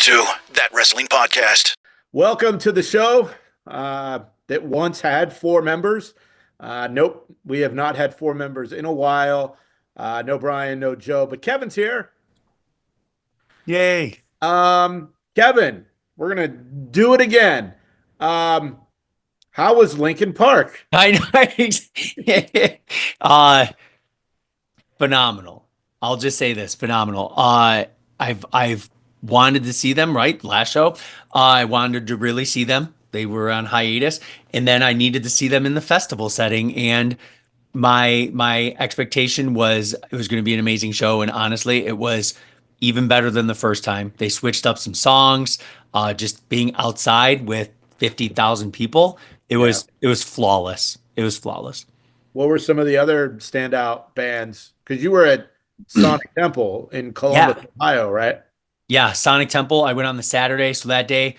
to That Wrestling Podcast. Welcome to the show that once had four members. Nope, we have not had four members in a while. No Brian, no Joe, but Kevin's here. Yay. Kevin, we're gonna do it again. How was Lincoln Park? I know. Phenomenal. I'll just say this, phenomenal. I've wanted to see them, right? Last show. I wanted to really see them. They were on hiatus, and then I needed to see them in the festival setting. And my expectation was it was going to be an amazing show, and honestly, it was even better than the first time. They switched up some songs, just being outside with 50,000 people. It was flawless. It was flawless. What were some of the other standout bands? Because you were at Sonic Temple in Columbus, Ohio, right? Yeah, Sonic Temple. I went on the Saturday, so that day,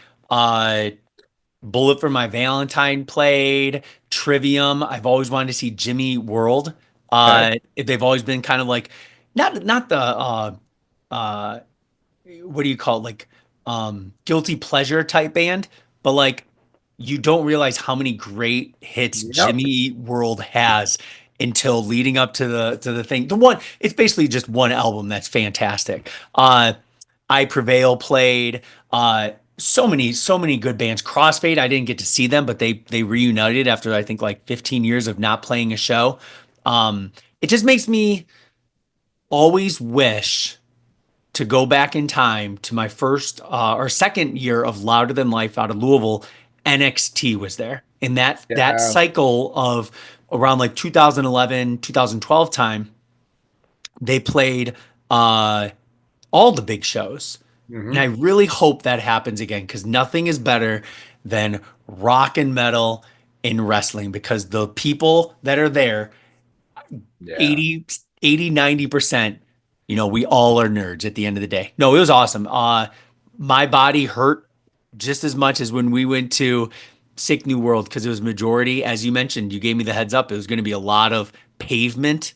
Bullet for My Valentine played, Trivium. I've always wanted to see Jimmy World. They've always been kind of like not the what do you call it? Like guilty pleasure type band, but like you don't realize how many great hits Jimmy World has until leading up to the thing. It's basically just one album that's fantastic. I Prevail played. So many good bands. Crossfade, I didn't get to see them, but they reunited after I think like 15 years of not playing a show. It just makes me always wish to go back in time to my first or second year of Louder Than Life out of Louisville. NXT was there. In that cycle of around like 2011, 2012 time, they played all the big shows. Mm-hmm. And I really hope that happens again because nothing is better than rock and metal in wrestling because the people that are there, 80, 90%, we all are nerds at the end of the day. No, it was awesome. My body hurt just as much as when we went to Sick New World because it was majority, as you mentioned, you gave me the heads up. It was going to be a lot of pavement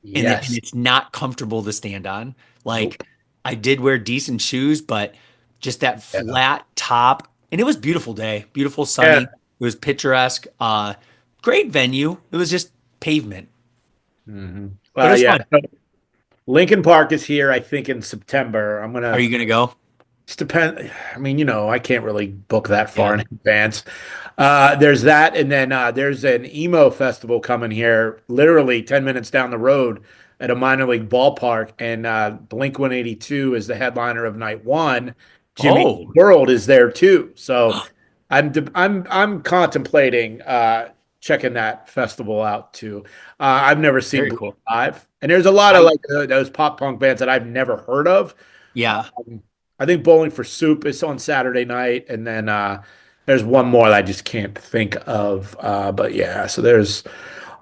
and it's not comfortable to stand on. Like I did wear decent shoes, but just that flat top. And it was a beautiful day, beautiful sunny. It was picturesque. Great venue. It was just pavement. Mm-hmm. But it was fun. Lincoln Park is here, I think, in September. Are you gonna go? Just depend. I mean, I can't really book that far in advance. There's that, and then there's an emo festival coming here, literally 10 minutes down the road at a minor league ballpark, and Blink-182 is the headliner of night one. Jimmy World is there too, so I'm contemplating checking that festival out too. I've never seen Blink live, and there's a lot of like those pop punk bands that I've never heard of. Yeah. I think Bowling for Soup is on Saturday night, and then there's one more that I just can't think of. But yeah, so there's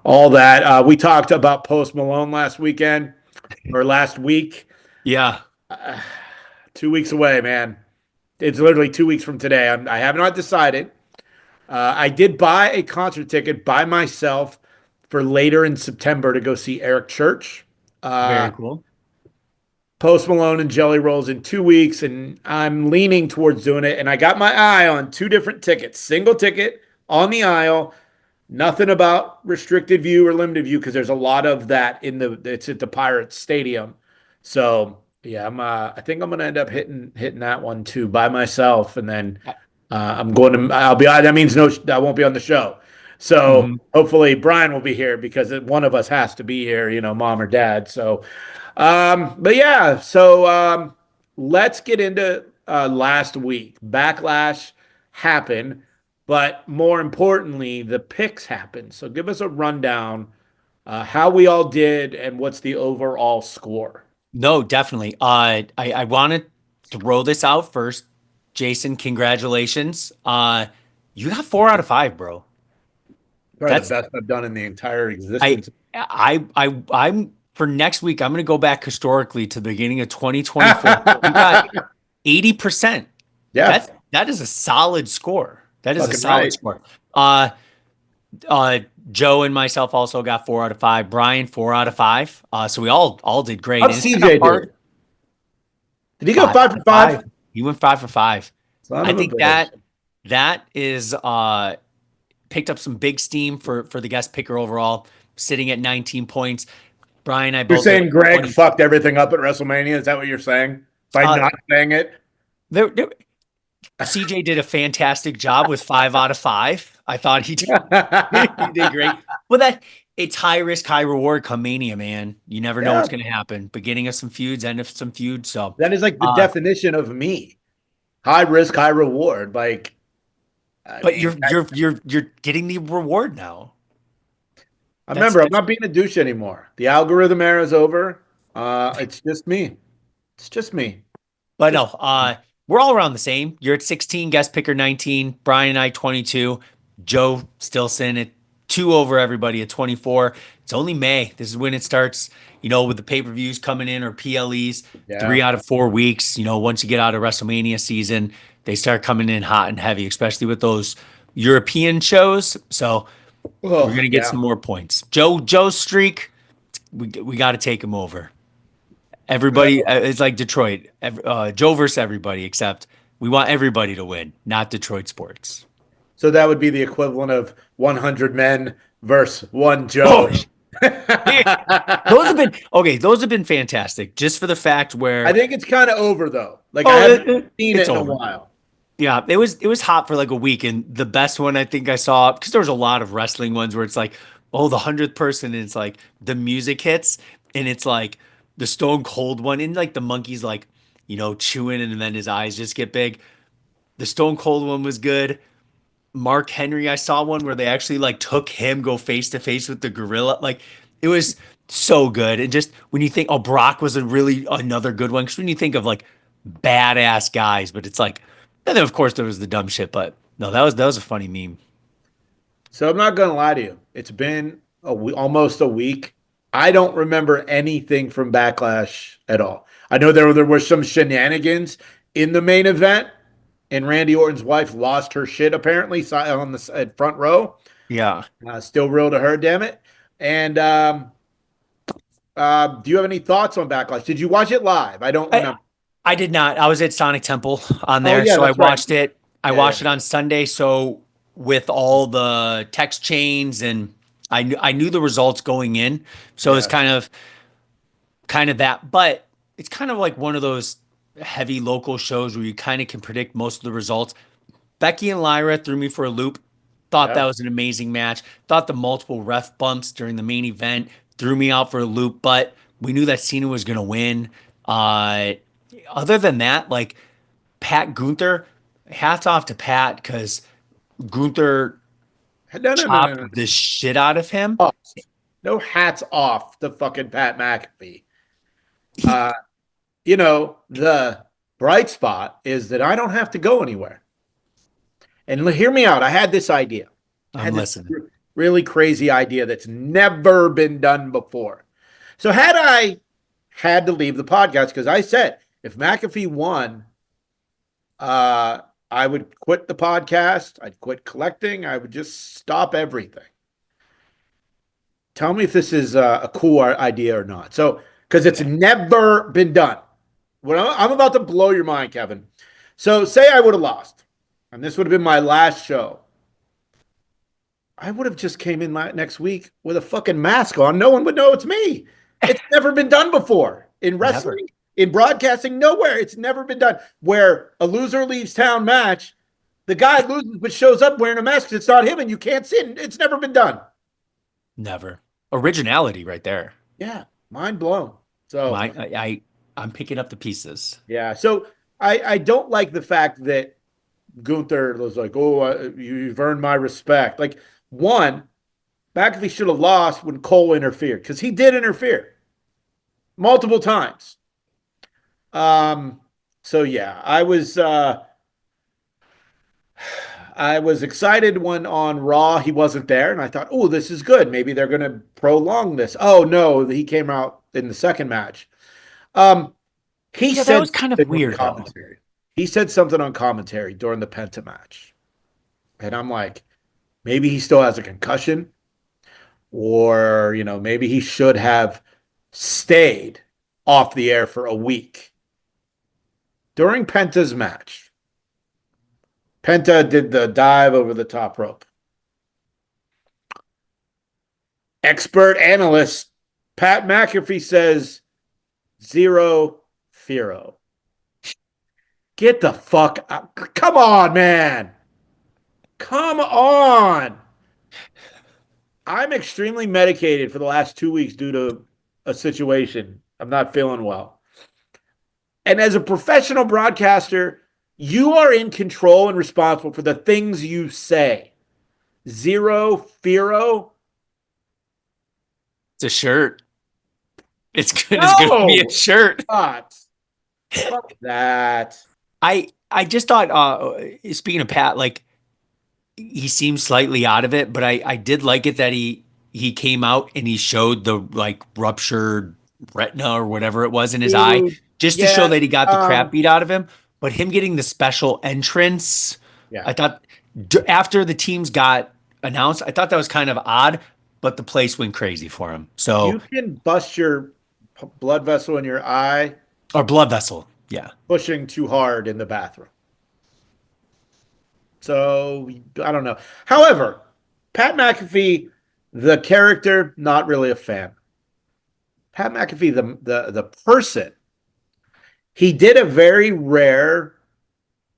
all that. We talked about Post Malone last week. Yeah. 2 weeks away, man. It's literally 2 weeks from today. I have not decided. I did buy a concert ticket by myself for later in September to go see Eric Church. Very cool. Post Malone and Jelly Rolls in 2 weeks, and I'm leaning towards doing it. And I got my eye on two different tickets. Single ticket on the aisle. Nothing about restricted view or limited view because there's a lot of that it's at the Pirates Stadium. So yeah, I think I'm gonna end up hitting that one too by myself, and then that means I won't be on the show. So hopefully Brian will be here because one of us has to be here, mom or dad. So but yeah, so let's get into last week. Backlash happened, but more importantly, the picks happened. So give us a rundown how we all did and what's the overall score. No, definitely. I want to throw this out first. Jason, congratulations. You got 4 out of 5, bro. That's the best I've done in the entire existence. I'm for next week, I'm going to go back historically to the beginning of 2024. You got 80%. Yeah. That is a solid score. That is a solid score. Joe and myself also got 4 out of 5. Brian, 4 out of 5. So we all did great. How'd CJ do? Did he go 5 for 5? He went 5 for 5. Son I of a think bitch. that is picked up some big steam for the guest picker overall, sitting at 19 points. Brian and I You're both have saying Greg 20. fucked everything up at WrestleMania? Is that what you're saying? By Uh, not saying it? there, CJ did a fantastic job with 5 out of 5. I thought he did, he did great. Well, it's high risk, high reward come Mania, man. You never know Yeah. what's going to happen. Beginning of some feuds, end of some feuds. So, That is like the uh, definition of me. High risk, high reward. Like, I but mean, you're getting the reward now. I That's remember I'm that's. not being a douche anymore. The algorithm era is over. It's just me. It's just me. But no, Just we're all around the same. You're at 16, guest picker 19, Brian and I 22, Joe Stilson at 2 over everybody at 24. It's only May. This is when it starts, with the pay-per-views coming in or PLEs, yeah. 3 out of 4 weeks. Once you get out of WrestleMania season, they start coming in hot and heavy, especially with those European shows. So we're Oh, gonna get yeah. some more points. Joe's streak, we got to take him over. Everybody, it's like Detroit. Joe versus everybody, except we want everybody to win, not Detroit sports. So that would be the equivalent of 100 men versus one Oh, Joe. those have been okay. Those have been fantastic, just for the fact I where think it's kind of over though. Like I oh, haven't seen it's it in a over. while. Yeah, it was hot for like a week, and the best one I think I saw because there was a lot of wrestling ones where it's like, oh, the 100th person, and it's like the music hits, and it's like the Stone Cold one, and like the monkey's like, chewing, and then his eyes just get big. The Stone Cold one was good. Mark Henry, I saw one where they actually like took him go face to face with the gorilla. Like it was so good. And just when you think, oh, Brock was a really another good one. Because when you think of like badass guys, but it's like, and then of course there was the dumb shit. But no, that was a funny meme. So I'm not gonna lie to you. It's been almost a week. I don't remember anything from Backlash at all. I know there were some shenanigans in the main event, and Randy Orton's wife lost her shit apparently on the front row. Yeah. Still real to her, damn it. And do you have any thoughts on Backlash? Did you watch it live? I don't I remember. I did not. I was at Sonic Temple on Oh there, yeah, so I that's right. watched it. I Yeah, yeah, watched it on Sunday. So with all the text chains and I knew the results going in, so it's yeah. kind of that, but it's kind of like one of those heavy local shows where you kind of can predict most of the results. Becky and Lyra threw me for a loop. Thought that Yeah. was an amazing match. Thought the multiple ref bumps during the main event threw me out for a loop, but we knew that Cena was going to win. Uh, Other than that, like Pat Gunther, hats off to Pat because Gunther No, no, no, no, chopped no. the shit out of him. Oh, no hats off to fucking Pat McAfee. He, Uh, the bright spot is that I don't have to go anywhere. And hear me out. I had this idea. I I'm had this listening. really crazy idea that's never been done before. So had I had to leave the podcast, because I said if McAfee won, uh, I would quit the podcast. I'd quit collecting. I would just stop everything. Tell me if this is a cool idea or not. So, because it's Okay. never been done. Well, I'm about to blow your mind, Kevin. So, say I would have lost, and this would have been my last show. I would have just came in next week with a fucking mask on. No one would know it's me. It's never been done before in Never. wrestling, in broadcasting, nowhere. It's never been done. Where a loser leaves town match, the guy loses but shows up wearing a mask. It's not him, and you can't see it. It's never been done. Never. Originality right there. Yeah, mind blown. So I'm picking up the pieces. yeah, so I don't like the fact that Gunther was like, "Oh, you've earned my respect." Like one, McAfee should have lost when Cole interfered because he did interfere multiple times. Um, so yeah, I was excited when on Raw he wasn't there, and I thought, "Oh, this is good. Maybe they're going to prolong this." Oh no, he came out in the second match. Um, he Yeah, that said was kind of something on weird though. commentary. He said something on commentary during the Penta match, and I'm like, maybe he still has a concussion, or maybe he should have stayed off the air for a week. During Penta's match, Penta did the dive over the top rope. Expert analyst Pat McAfee says zero Fearo. Get the fuck out. Come on, man. Come on. I'm extremely medicated for the last 2 weeks due to a situation. I'm not feeling well. And as a professional broadcaster, you are in control and responsible for the things you say. Zero Fearo. It's a shirt. It's good. It's going to be a No, shirt. not. Fuck that. I just thought speaking of Pat, like he seemed slightly out of it, but I did like it that he came out and he showed the like ruptured retina or whatever it was in his eye Dude, just to show yeah, that he got the crap beat out of him. But him getting the special entrance, yeah. I thought after the teams got announced, I thought that was kind of odd, but the place went crazy for him. You So, can bust your blood vessel in your eye or blood vessel. Yeah. pushing too hard in the bathroom. So I don't know. However, Pat McAfee, the character, not really a fan. Pat McAfee, the person, he did a very rare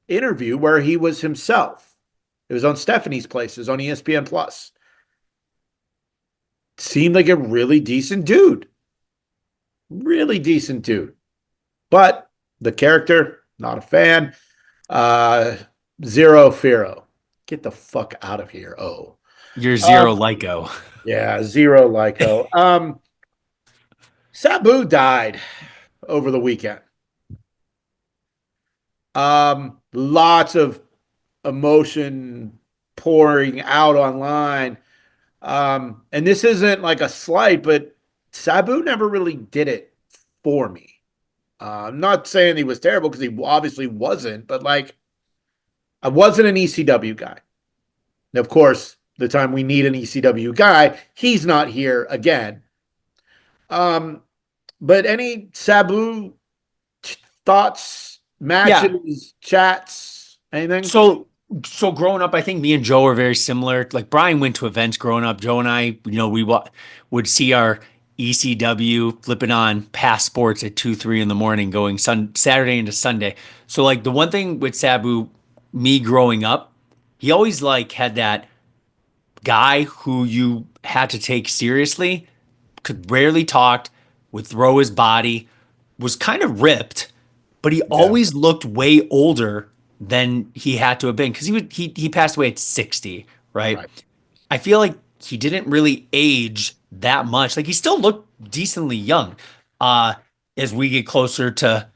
interview where he was himself. It was on Stephanie's Places on ESPN Plus. Seemed like a really decent dude. Really decent dude. But the character, not a fan. Uh Zero Fearo. Get the fuck out of here. Oh. You're Um, zero Lyco. yeah, zero Lyco. Sabu died over the weekend. Lots of emotion pouring out online. And this isn't like a slight, but Sabu never really did it for me. I'm not saying he was terrible because he obviously wasn't, but like I wasn't an ECW guy. And of course, the time we need an ECW guy, he's not here again. Um, but any Sabu thoughts, Yeah. matches, chats, anything? So growing up, I think me and Joe are very similar. Like Brian went to events growing up. Joe and I, would see our ECW flipping on passports at 2, 3 in the morning, going Saturday into Sunday. So like the one thing with Sabu, me growing up, he always like had that guy who you had to take seriously, could rarely talked, would throw his body, was kind of ripped, but he Yeah, always looked way older than he had to have been because he passed away at 60, right? right. I feel like he didn't really age that much. Like he still looked decently young uh as we get closer to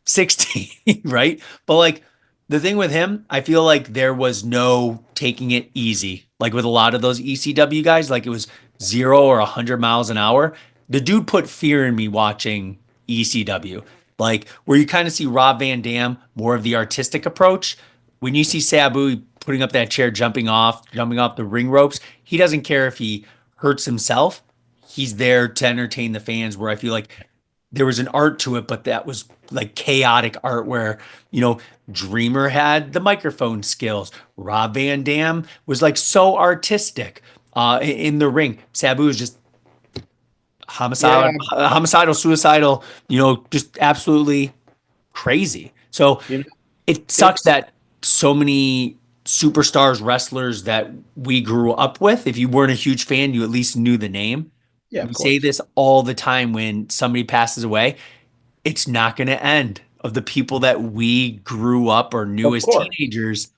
60, right? But like the thing with him, I feel like there was no taking it easy. Like with a lot of those ECW guys, like it was 0 or 100 miles an hour. The dude put fear in me watching ECW. Like where you kind of see Rob Van Dam, more of the artistic approach. When you see Sabu putting up that chair, jumping off the ring ropes, he doesn't care if he hurts himself. He's there to entertain the fans. Where I feel like there was an art to it, but that was like chaotic art where, you know, Dreamer had the microphone skills. Rob Van Dam was like so artistic in the ring. Sabu was just Yeah, homicidal, suicidal, just absolutely crazy. So you know, it sucks it's that so many superstars, wrestlers that we grew up with, if you weren't a huge fan, you at least knew the name. yeah, We of say course. this all the time when somebody passes away. It's not going to end. Of the people that we grew up or knew Of as course. teenagers,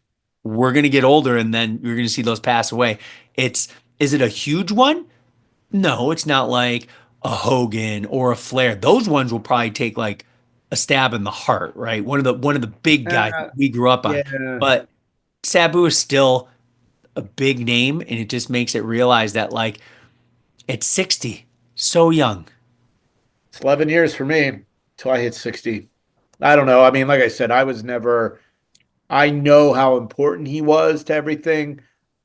we're going to get older and then you're going to see those pass away. Is it a huge one? No, it's not like a Hogan or a Flair. Those ones will probably take like a stab in the heart, right? One of the big guys Uh, that we grew up on. yeah. But Sabu is still a big name, and it just makes it realize that like at 60, so young. It's 11 years for me till I hit 60. I don't know. I mean, like I said, I know how important he was to everything.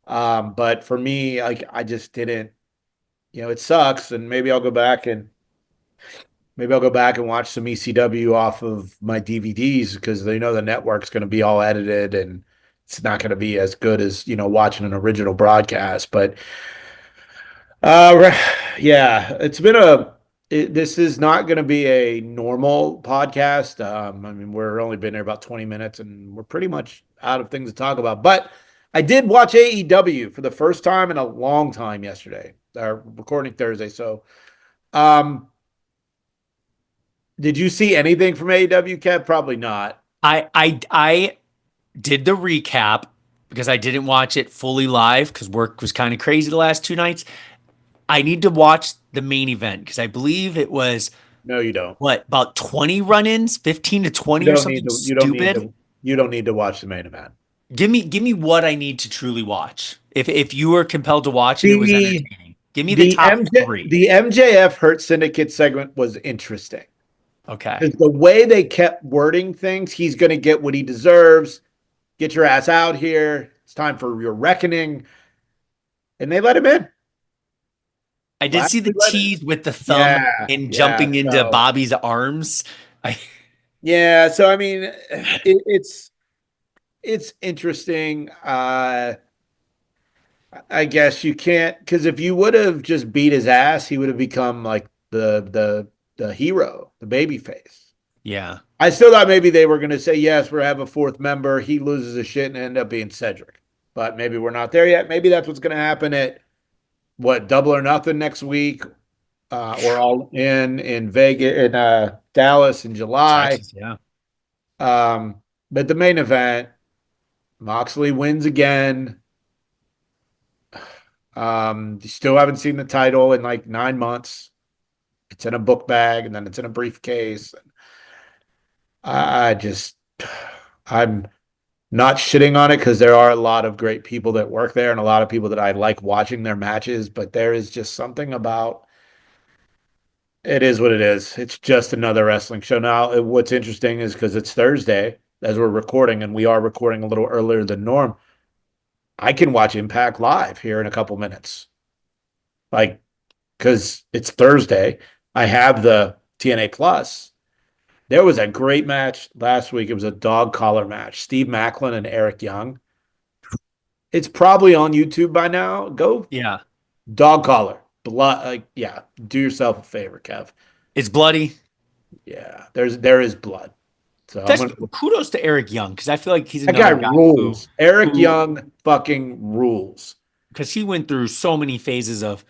But for me, like I just didn't, it sucks. And maybe I'll go back and Maybe I'll go back and watch some ECW off of my DVDs because they know the network's going to be all edited and it's not going to be as good as, watching an original broadcast. But yeah, this is not going to be a normal podcast. I mean, we're only been here about 20 minutes and we're pretty much out of things to talk about. But I did watch AEW for the first time in a long time yesterday. Recording Thursday. So, did you see anything from AEW, Kev? Probably not. I did the recap because I didn't watch it fully live because work was kind of crazy the last 2 nights. I need to watch the main event because I believe it was No, you don't. what, about 20 run-ins, 15 to You 20 or don't need something to. You don't need stupid. to. You don't need to watch the main event. Give me what I need to truly watch. If you were compelled to watch and it was The entertaining, give me the the top MJ three. the MJF Hurt Syndicate segment was interesting Okay. because the way they kept wording things, he's going to get what he deserves. Get your ass out here. It's time for your reckoning, and they let him in. I did see the Gladly let it. tease with the thumb Yeah, and yeah. jumping into So Bobby's arms. I yeah, so I mean, it's interesting. I guess you can't because if you would have just beat his ass, he would have become like the hero, the baby face. yeah. I still thought maybe they were going to say yes, we're have a fourth member. He loses his shit and end up being Cedric, but maybe we're not there yet. Maybe that's what's going to happen at what Double or Nothing next week, or All in Vegas in Dallas in July. Texas, yeah. But the main event, Moxley wins again. You still haven't seen the title in like 9 months. It's in a book bag and then it's in a briefcase. I just, I'm not shitting on it because there are a lot of great people that work there and a lot of people that I like watching their matches, but there is just something about it is what it is. It's just another wrestling show. Now, what's interesting is because it's Thursday as we're recording and we are recording a little earlier than norm. I can watch Impact live here in a couple minutes. Like, because it's Thursday. I have the TNA Plus. There was a great match last week. It was a dog collar match. Steve Macklin and Eric Young. It's probably on YouTube by now. Go Yeah. dog collar. Blood. Yeah. Do yourself a favor, Kev. It's bloody. Yeah. There is blood. So I'm That's gonna. kudos to Eric Young because I feel like he's That guy another guy who rules. Eric who Young fucking rules. because he went through so many phases of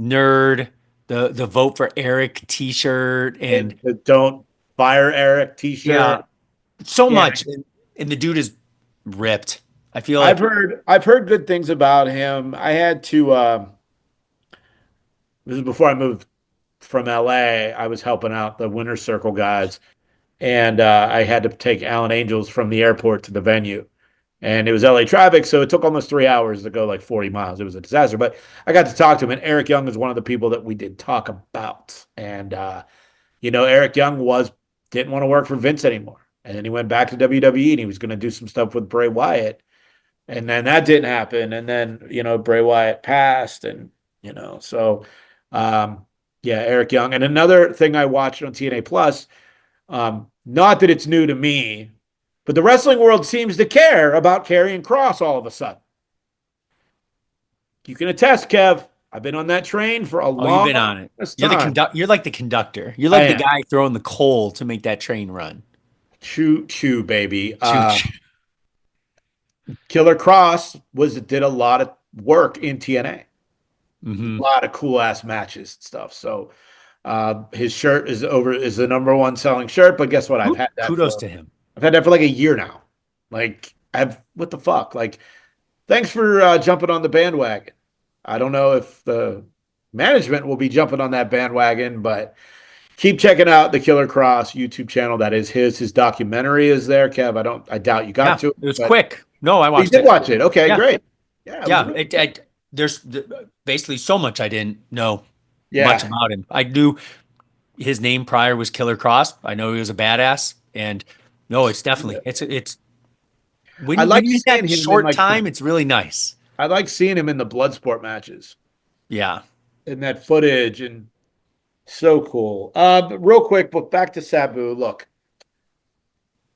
nerd, the vote for Eric T-shirt, and And the don't fire Eric yeah, T-shirt. so Yeah. much. And the dude is ripped. I feel I've like heard I've heard good things about him. I had to this is before I moved from LA. I was helping out the Winter Circle guys, and I had to take Alan Angels from the airport to the venue. And it was LA traffic, so it took almost 3 hours to go like 40 miles. It was a disaster. But I got to talk to him, and Eric Young is one of the people that we did talk about. And Eric Young didn't want to work for Vince anymore. And then he went back to WWE and he was going to do some stuff with Bray Wyatt. And then that didn't happen. And then, Bray Wyatt passed. And, so um, yeah, Eric Young. And another thing I watched on TNA Plus, not that it's new to me, but the wrestling world seems to care about Karrion Kross all of a sudden. You can attest, Kev. I've been on that train for a oh, you've long been on it. You're the time. You're like the conductor. You're I like the am. guy throwing the coal to make that train run. Choo choo, baby. Choo choo. Killer Cross did a lot of work in TNA. A Mm-hmm. lot of cool ass matches and stuff. So his shirt is the number one selling shirt. But guess what? Kudos to him. I've had that for like a year now. Like what the fuck? Like, thanks for jumping on the bandwagon. I don't know if the management will be jumping on that bandwagon, but keep checking out the Killer Cross YouTube channel. That is his documentary is there, Kev. I doubt you got Yeah, to it, it was but quick. No, I you watched did it. watch it. Okay, Yeah, great. Yeah, it was yeah. really There's basically so much I didn't know much yeah. about him. I knew his name prior was Killer Cross. I know he was a badass, and no, it's definitely it's I when like you get seeing that him in short like time, it's really nice. I like seeing him in the blood sport matches Yeah, and that footage and So cool. Real quick, but back to Sabu. Look,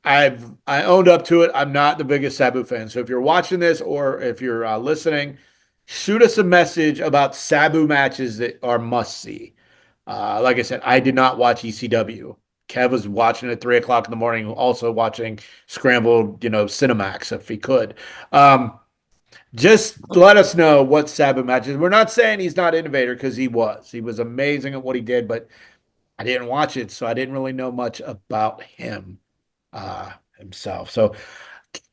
I owned up to it. I'm not the biggest Sabu fan. So if you're watching this or if you're listening, shoot us a message about Sabu matches that are must see. Like I said, I did not watch ECW. Kev was watching at 3 o'clock in the morning, also watching Scrambled, Cinemax if he could. Just let us know what Sabu matches. We're not saying he's not innovator because he was. He was amazing at what he did, but I didn't watch it, so I didn't really know much about him himself. So,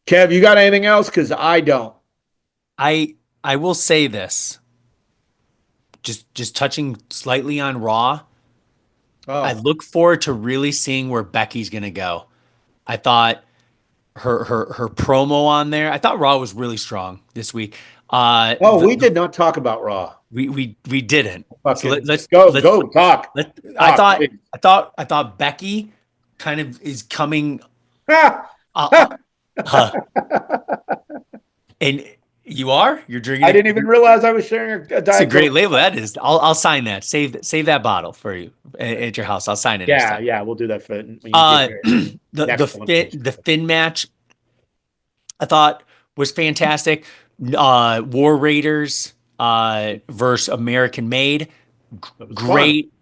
Kev, you got anything else? Because I don't. I will say this, just touching slightly on Raw. I Oh, look forward to really seeing where Becky's gonna go. I thought her promo on there. I thought Raw was really strong this week. oh, we did not talk about Raw. We didn't. So Fucking let's go, let's go, talk, let. talk, please. I thought Becky kind of is coming. Uh, I uh, and you're drinking didn't it. even realize I was sharing a It's a Diet great Coke. label. That is. I'll sign that. Save that bottle for you at your house. I'll sign it next Yeah, time. yeah, we'll do that for when you get here The next Finn elimination. the Finn match I thought was fantastic. War Raiders versus American Made, That was fun. great.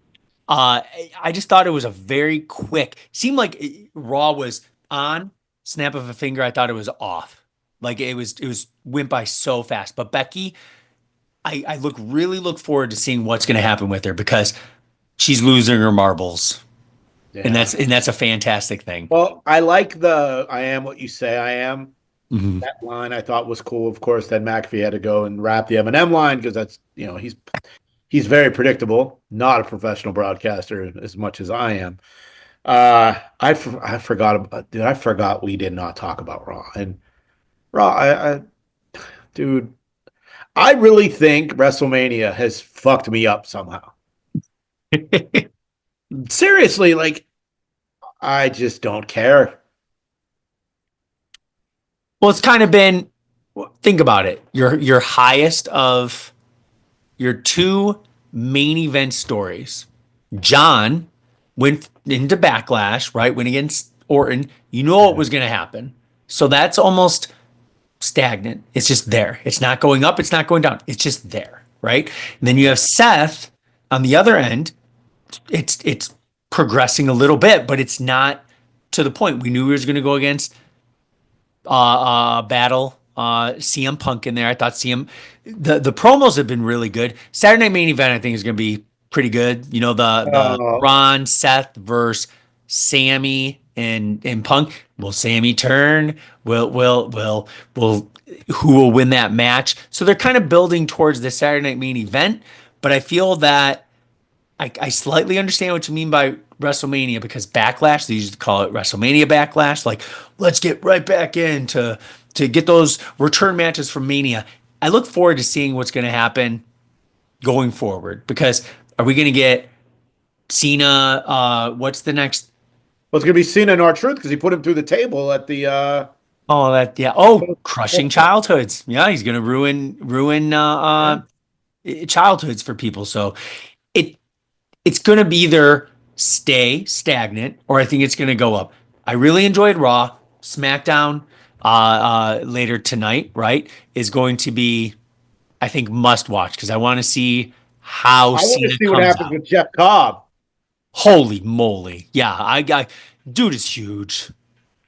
I just thought it was a very quick. Seemed like Raw was on snap of a finger. I thought it was off. Like it was went by so fast. But Becky, I really look forward to seeing what's going to happen with her because she's losing her marbles, and Yeah. that's a fantastic thing. Well, I like the "I am what you say I am." Mhm. That line I thought was cool. Of course, then McAfee had to go and rap the Eminem line because that's he's very predictable. Not a professional broadcaster as much as I am. I forgot about dude. I forgot we did not talk about Raw and Raw. Dude, I really think WrestleMania has fucked me up somehow. Seriously, like I just don't care. Well, it's kind of been, think about it. Your highest of your two main event stories. John went into Backlash, right? Went against Orton. You know what was going to happen. So that's almost stagnant. It's just there. It's not going up. It's not going down. It's just there, right? And then you have Seth on the other end. It's progressing a little bit, but it's not to the point. We knew he was going to go against battle. CM Punk in there. I thought the promos have been really good. Saturday Night Main Event I think is going to be pretty good. You know the Uh, Ron Seth versus Sammy and Punk. Will Sammy turn? Will who will win that match? So they're kind of building towards the Saturday Night Main Event, but I feel that I slightly understand what you mean by WrestleMania because Backlash, they used to call it WrestleMania Backlash. Like, let's get right back in to get those return matches from Mania. I look forward to seeing what's going to happen going forward because are we going to get Cena? What's the next? well, it's gonna be Cena and R-Truth because he put him through the table at the Oh, that yeah. Oh, crushing childhoods. Yeah, he's going to ruin yeah. childhoods for people. So it it's going to be either stay stagnant or I think it's going to go up. I really enjoyed Raw. SmackDown later tonight, right, is going to be, I think, must watch because I want to see how I want to Cena see what comes happens out. with Jeff Cobb. Holy moly. Yeah, dude is huge.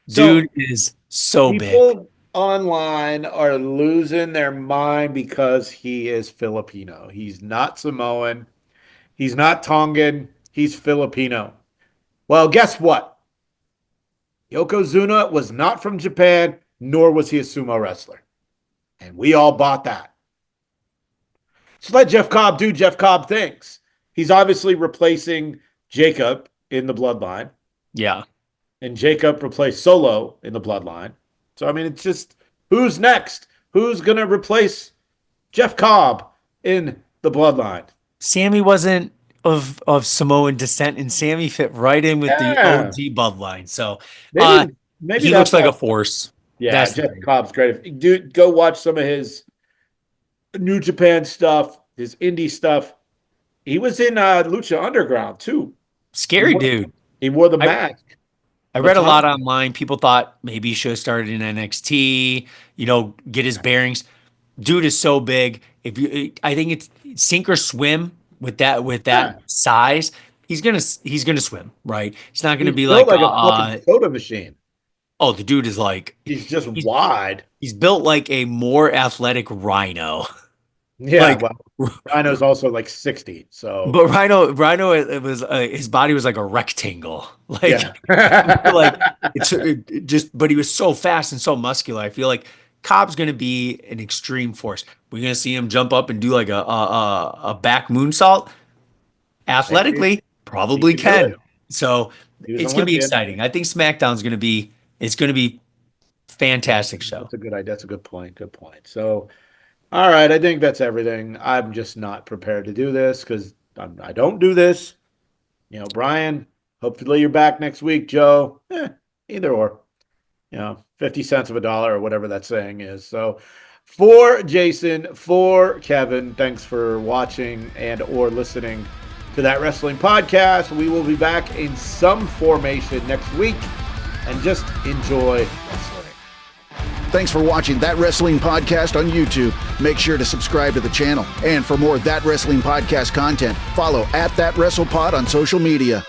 So Dude is so big. people online are losing their mind because he is Filipino. He's not Samoan. He's not Tongan. He's Filipino. Well, guess what? Yokozuna was not from Japan, nor was he a sumo wrestler. And we all bought that. Just let Jeff Cobb do Jeff Cobb things. He's obviously replacing Jacob in the bloodline, Yeah. and Jacob replaced Solo in the bloodline. So, I mean, it's just who's next? Who's going to replace Jeff Cobb in the bloodline? Sammy wasn't of Samoan descent, and Sammy fit right in with the Yeah. OG bloodline. So Maybe he looks that's like a how. force. Yeah, That's the Jeff thing. Cobb's great. Dude, go watch some of his New Japan stuff, his indie stuff. He was in Lucha Underground too. Scary dude. He wore the I, mask. I read a lot online. People thought maybe he should have started in NXT, get his bearings. Dude is so big. I think it's sink or swim with that Yeah. size. He's gonna swim, right? It's not gonna He's be built like like a fucking soda machine. oh, the dude is like He's just he's wide. he's built like a more athletic Rhino. Yeah, Like, well, Rhino's also like 60, so but Rhino, it was his body was like a rectangle. yeah. Like it just, but he was so fast and so muscular. I feel like Cobb's gonna be an extreme force. We're gonna see him jump up and do like a back moonsault. Maybe Athletically, he probably can do it. can. So He was an it's gonna be Olympian. exciting. I think SmackDown's gonna be it's gonna be fantastic show. That's a good idea. That's a good point. Good point. So, all right, I think that's everything. I'm just not prepared to do this because I don't do this. Brian, hopefully you're back next week. Joe, either or. 50 cents of a dollar or whatever that saying is. So, for Jason, for Kevin, thanks for watching and or listening to That Wrestling Podcast. We will be back in some formation next week, and just enjoy wrestling. Thanks for watching That Wrestling Podcast on YouTube. Make sure to subscribe to the channel. And for more That Wrestling Podcast content, follow @ThatWrestlePod on social media.